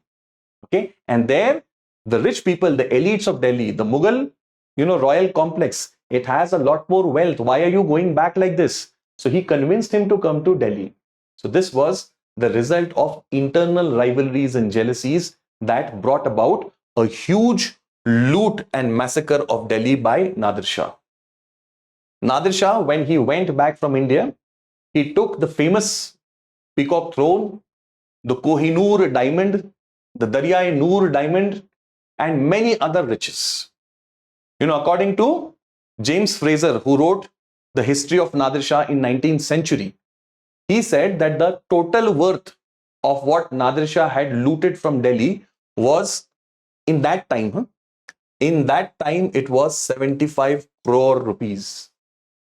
Okay, and there, the rich people, the elites of Delhi, the Mughal, royal complex, it has a lot more wealth. Why are you going back like this? So he convinced him to come to Delhi. So this was the result of internal rivalries and jealousies that brought about a huge loot and massacre of Delhi by Nadir Shah. Nadir Shah, when he went back from India, he took the famous peacock throne, the Kohinoor diamond, the Darya-e-Noor diamond, and many other riches. According to James Fraser, who wrote the history of Nadir Shah in 19th century, he said that the total worth of what Nadir Shah had looted from Delhi was, in that time, it was 75 crore rupees.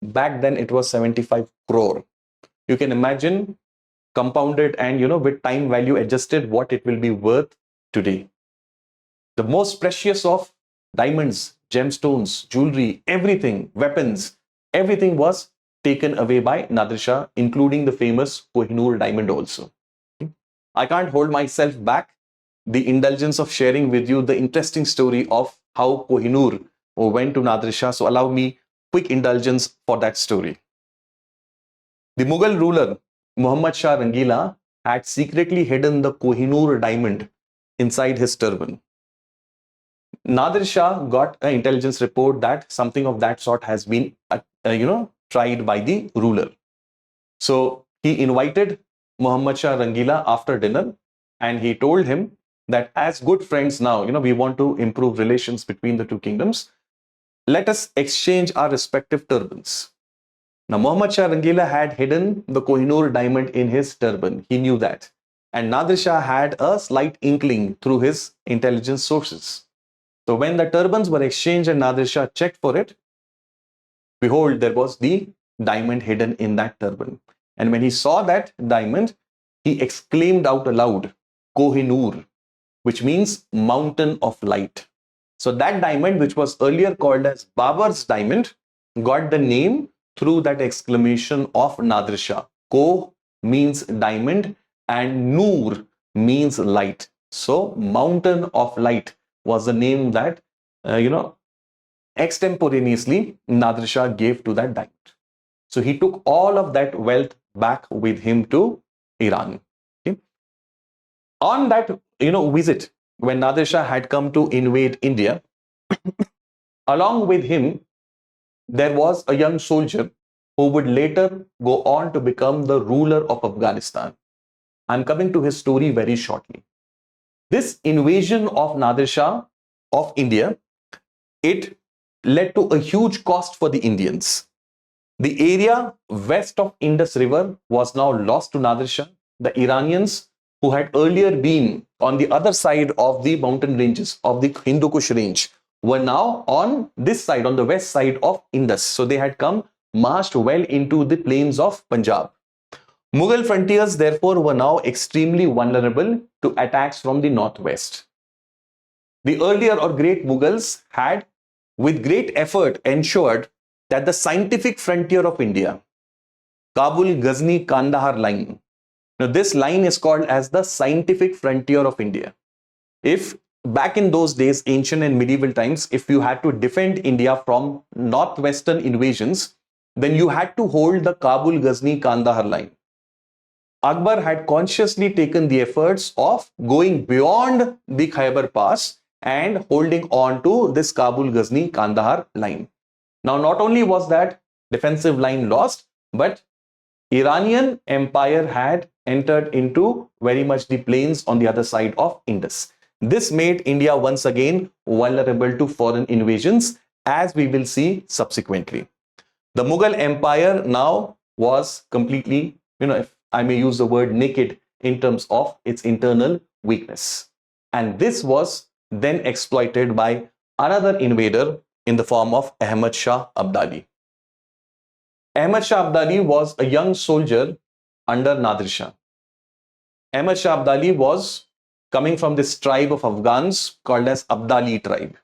Back then it was 75 crore. You can imagine, compounded and with time value adjusted, what it will be worth today. The most precious of diamonds, gemstones, jewelry, everything, weapons, everything was taken away by Nadir Shah, including the famous Kohinoor diamond also. I can't hold myself back the indulgence of sharing with you the interesting story of how Kohinoor went to Nadir Shah. So allow me quick indulgence for that story. The Mughal ruler Muhammad Shah Rangila had secretly hidden the Kohinoor diamond inside his turban. Nadir Shah got an intelligence report that something of that sort has been, tried by the ruler. So he invited Muhammad Shah Rangila after dinner, and he told him that as good friends now, we want to improve relations between the two kingdoms. Let us exchange our respective turbans. Now, Muhammad Shah Rangila had hidden the Kohinoor diamond in his turban. He knew that. And Nadir Shah had a slight inkling through his intelligence sources. So when the turbans were exchanged and Nadir Shah checked for it, behold, there was the diamond hidden in that turban. And when he saw that diamond, he exclaimed out aloud, Kohinoor, which means mountain of light. So that diamond, which was earlier called as Babar's diamond, got the name through that exclamation of Nadir Shah. Koh means diamond and Noor means light. So mountain of light was the name that, extemporaneously Nadir Shah gave to that diamond. So he took all of that wealth back with him to Iran. Okay. On that, visit, when Nadir Shah had come to invade India, along with him, there was a young soldier who would later go on to become the ruler of Afghanistan. I'm coming to his story very shortly. This invasion of Nadir Shah of India, it led to a huge cost for the Indians. The area west of Indus River was now lost to Nadir Shah. The Iranians, who had earlier been on the other side of the mountain ranges of the Hindu Kush range, were now on this side, on the west side of Indus. So they had come, marched well into the plains of Punjab. Mughal frontiers, therefore, were now extremely vulnerable to attacks from the northwest. The earlier or great Mughals had, with great effort, ensured that the scientific frontier of India, Kabul, Ghazni, Kandahar line, now this line is called as the scientific frontier of India. If back in those days, ancient and medieval times, if you had to defend India from northwestern invasions, then you had to hold the Kabul, Ghazni, Kandahar line. Akbar had consciously taken the efforts of going beyond the Khyber Pass and holding on to this Kabul, Ghazni, Kandahar line. Now, not only was that defensive line lost, but Iranian Empire had entered into very much the plains on the other side of Indus. This made India once again vulnerable to foreign invasions, as we will see subsequently. The Mughal Empire now was completely, if I may use the word, naked in terms of its internal weakness. And this was then exploited by another invader in the form of Ahmad Shah Abdali. Ahmad Shah Abdali was a young soldier under Nadir Shah. Ahmad Shah Abdali was coming from this tribe of Afghans called as Abdali tribe.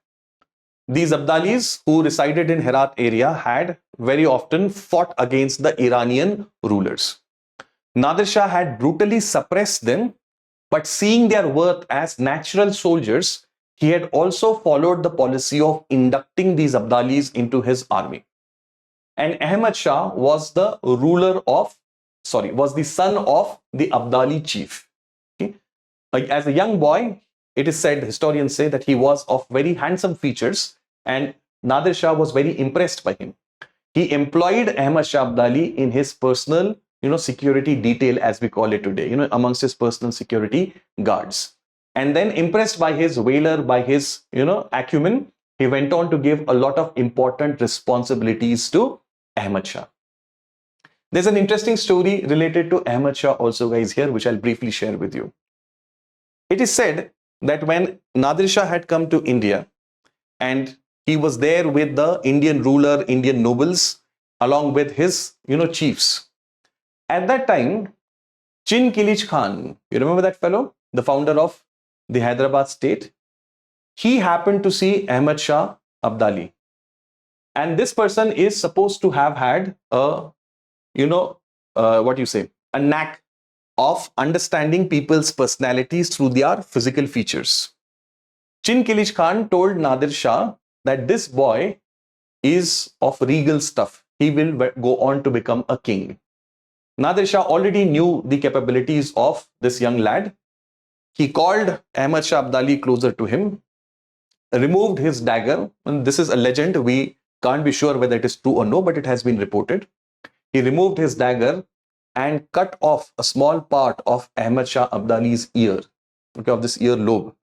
These Abdalis, who resided in Herat area, had very often fought against the Iranian rulers. Nadir Shah had brutally suppressed them, but seeing their worth as natural soldiers, he had also followed the policy of inducting these Abdalis into his army. And Ahmad Shah was the was the son of the Abdali chief. Okay? As a young boy, it is said, historians say, that he was of very handsome features, and Nadir Shah was very impressed by him. He employed Ahmad Shah Abdali in his personal, security detail, as we call it today, amongst his personal security guards. And then, impressed by his valor, by his, acumen, he went on to give a lot of important responsibilities to Ahmad Shah. There's an interesting story related to Ahmad Shah also, guys, here, which I'll briefly share with you. It is said that when Nadir Shah had come to India and he was there with the Indian ruler, Indian nobles, along with his, chiefs. At that time, Chin Kilich Khan, you remember that fellow, the founder of the Hyderabad state? He happened to see Ahmad Shah Abdali. And this person is supposed to have had a, a knack of understanding people's personalities through their physical features. Chin Kilich Khan told Nadir Shah that this boy is of regal stuff. He will go on to become a king. Nadir Shah already knew the capabilities of this young lad. He called Ahmad Shah Abdali closer to him, removed his dagger, and this is a legend. We can't be sure whether it is true or no, but it has been reported. He removed his dagger and cut off a small part of Ahmad Shah Abdali's ear, of this ear lobe.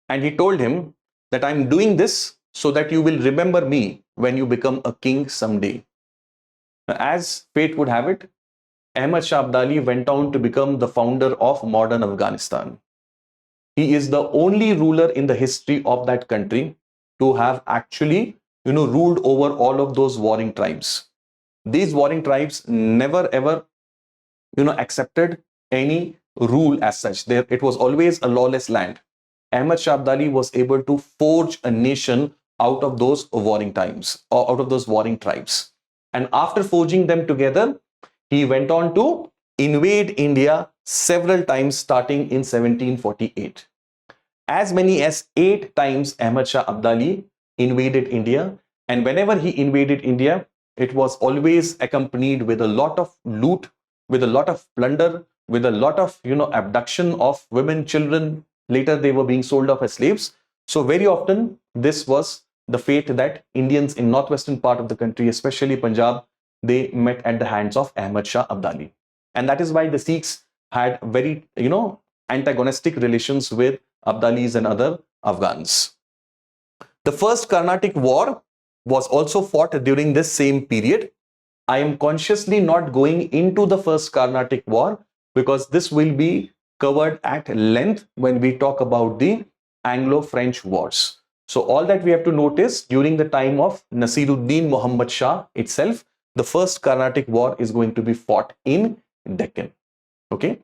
And he told him that I'm doing this so that you will remember me when you become a king someday. As fate would have it, Ahmad Shah Abdali went on to become the founder of modern Afghanistan. He is the only ruler in the history of that country to have actually, ruled over all of those warring tribes. These warring tribes never ever, accepted any rule as such. It was always a lawless land. Ahmad Shah Abdali was able to forge a nation out of those warring times, or out of those warring tribes. And after forging them together, he went on to invade India several times, starting in 1748. As many as 8 times Ahmad Shah Abdali invaded India, and whenever he invaded India, it was always accompanied with a lot of loot, with a lot of plunder, with a lot of, abduction of women, children. Later, they were being sold off as slaves. So very often, this was the fate that Indians in northwestern part of the country, especially Punjab, they met at the hands of Ahmad Shah Abdali. And that is why the Sikhs had very, antagonistic relations with Abdalis and other Afghans. The first Carnatic War was also fought during this same period. I am consciously not going into the first Carnatic War because this will be covered at length when we talk about the Anglo-French wars. So all that we have to notice, during the time of Nasiruddin Muhammad Shah itself, the first Carnatic War is going to be fought in Deccan. Okay,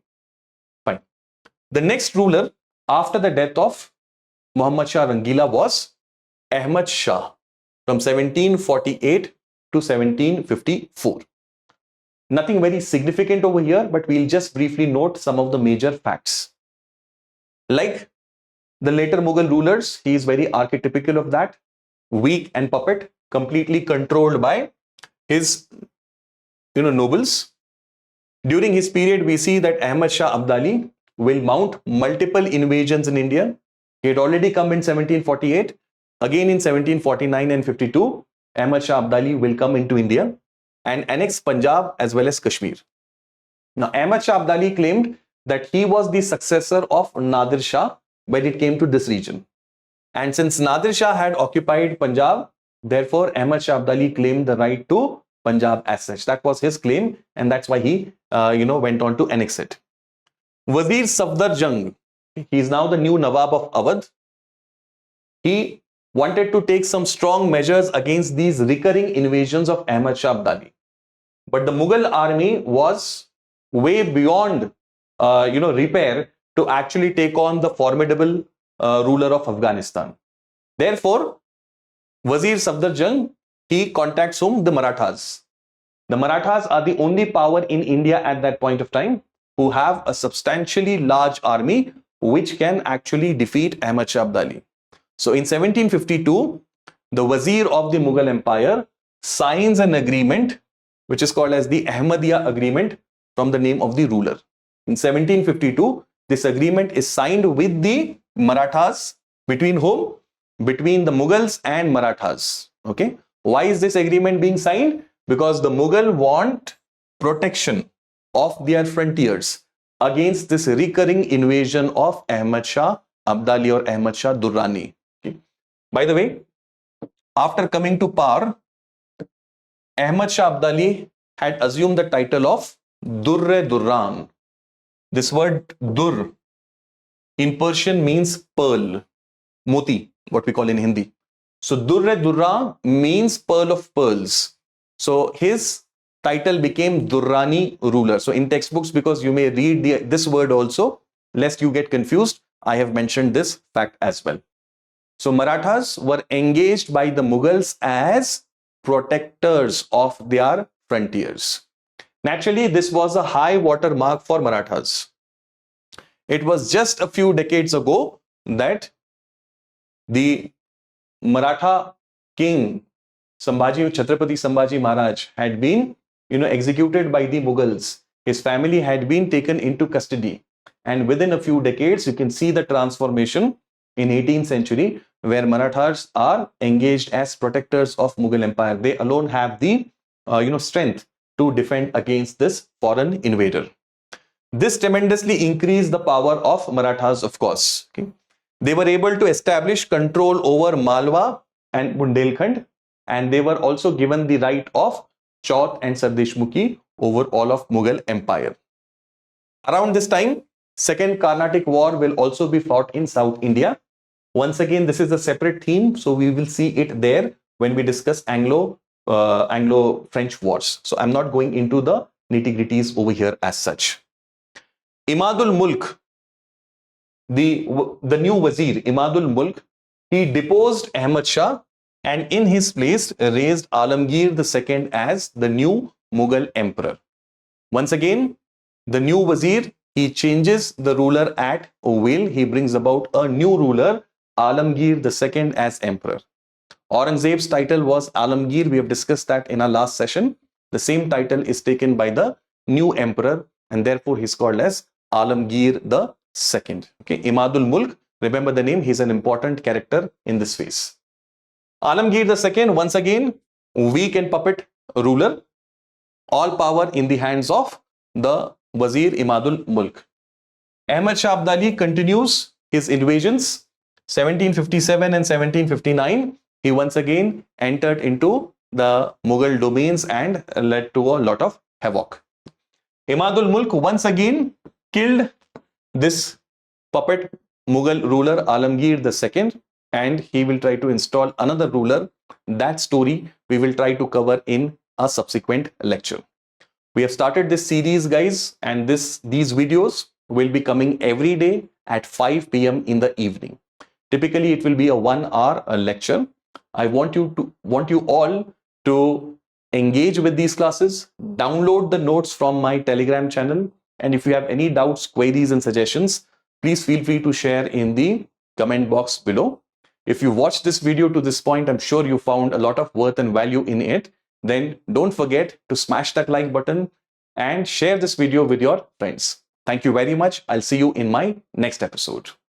fine. The next ruler after the death of Muhammad Shah Rangila was Ahmad Shah from 1748 to 1754. Nothing very significant over here, but we'll just briefly note some of the major facts. Like the later Mughal rulers, he is very archetypical of that. Weak and puppet, completely controlled by his nobles. During his period, we see that Ahmad Shah Abdali will mount multiple invasions in India. He had already come in 1748. Again in 1749 and 52, Ahmad Shah Abdali will come into India and annex Punjab as well as Kashmir. Now, Ahmad Shah Abdali claimed that he was the successor of Nadir Shah when it came to this region. And since Nadir Shah had occupied Punjab, therefore Ahmad Shah Abdali claimed the right to Punjab as such. That was his claim, and that's why he went on to annex it. Wazir Safdar Jung, he is now the new Nawab of Awadh. He wanted to take some strong measures against these recurring invasions of Ahmad Shah Abdali. But the Mughal army was way beyond repair to actually take on the formidable ruler of Afghanistan. Therefore, Wazir Safdar Jung, he contacts whom? The Marathas. The Marathas are the only power in India at that point of time who have a substantially large army which can actually defeat Ahmad Shah Abdali. So in 1752, the Wazir of the Mughal Empire signs an agreement which is called as the Ahmadiyya Agreement from the name of the ruler. In 1752, this agreement is signed with the Marathas. Between whom? Between the Mughals and Marathas. Okay. Why is this agreement being signed? Because the Mughal want protection of their frontiers against this recurring invasion of Ahmad Shah Abdali or Ahmad Shah Durrani. Okay. By the way, after coming to power, Ahmad Shah Abdali had assumed the title of Durre-Durran. This word Dur in Persian means pearl, moti, what we call in Hindi. So Durre-Durran means pearl of pearls. So his title became Durrani ruler. So in textbooks, because you may read this word also, lest you get confused, I have mentioned this fact as well. So Marathas were engaged by the Mughals as protectors of their frontiers. Naturally, this was a high water mark for Marathas. It was just a few decades ago that the Maratha king Chhatrapati Sambhaji Maharaj had been executed by the Mughals. His family had been taken into custody, and within a few decades you can see the transformation in 18th century where Marathas are engaged as protectors of Mughal Empire. They alone have the strength to defend against this foreign invader. This tremendously increased the power of Marathas, of course. Okay. They were able to establish control over Malwa and Bundelkhand, and they were also given the right of Chaut and Sardeshmukhi over all of Mughal Empire. Around this time, Second Carnatic War will also be fought in South India. Once again, this is a separate theme, so we will see it there when we discuss Anglo-French wars. So I'm not going into the nitty-gritties over here as such. Imadul Mulk, the new Wazir, Imadul Mulk, he deposed Ahmad Shah and in his place raised Alamgir II as the new Mughal emperor. Once again, the new Wazir, he changes the ruler at will. He brings about a new ruler, Alamgir II as emperor. Aurangzeb's title was Alamgir. We have discussed that in our last session. The same title is taken by the new emperor, and therefore he's called as Alamgir the Second. Okay, Imadul Mulk. Remember the name. He's an important character in this phase. Alamgir the Second, once again, weak and puppet ruler. All power in the hands of the Wazir Imadul Mulk. Ahmad Shah Abdali continues his invasions. 1757 and 1759, he once again entered into the Mughal domains and led to a lot of havoc. Imadul Mulk once again killed this puppet Mughal ruler Alamgir II, and he will try to install another ruler. That story we will try to cover in a subsequent lecture. We have started this series, guys, and these videos will be coming every day at 5 p.m. in the evening. Typically, it will be a 1 hour lecture. I want you all to engage with these classes, download the notes from my Telegram channel, and if you have any doubts, queries, and suggestions, please feel free to share in the comment box below. If you watched this video to this point, I'm sure you found a lot of worth and value in it. Then don't forget to smash that like button and share this video with your friends. Thank you very much. I'll see you in my next episode.